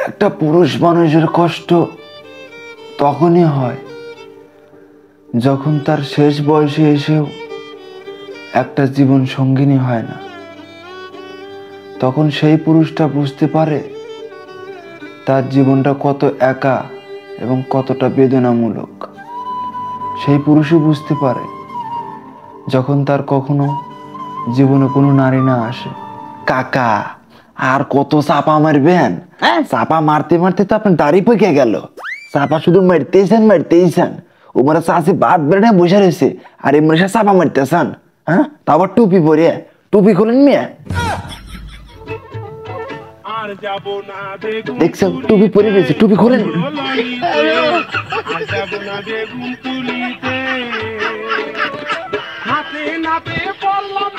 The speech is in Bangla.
একটা পুরুষ মানুষের কষ্ট তখনই হয় যখন তার শেষ বয়সে এসেও একটা জীবন সঙ্গিনী হয় না। তখন সেই পুরুষটা বুঝতে পারে তার জীবনটা কত একা এবং কতটা বেদনামূলক। সেই পুরুষই বুঝতে পারে যখন তার কখনো জীবনে কোনো নারী না আসে। কাকা, আর কত চাপা মারবেন? চাপা মারতে মারতে তো আপনার দাড়ি পেকে গেল। চাপা শুধু মারতেইছেন। ওমরা চাষে বাদ বেড়ে বসে রয়েছে আর এমনি চাপা মারতেছেন। হ্যাঁ, তা আবার টুপি পরে। টুপি খুলেন মেয়ে, দেখছো টুপি পরে রয়েছে, টুপি খুলেন। হাতে নাতে পড়লাম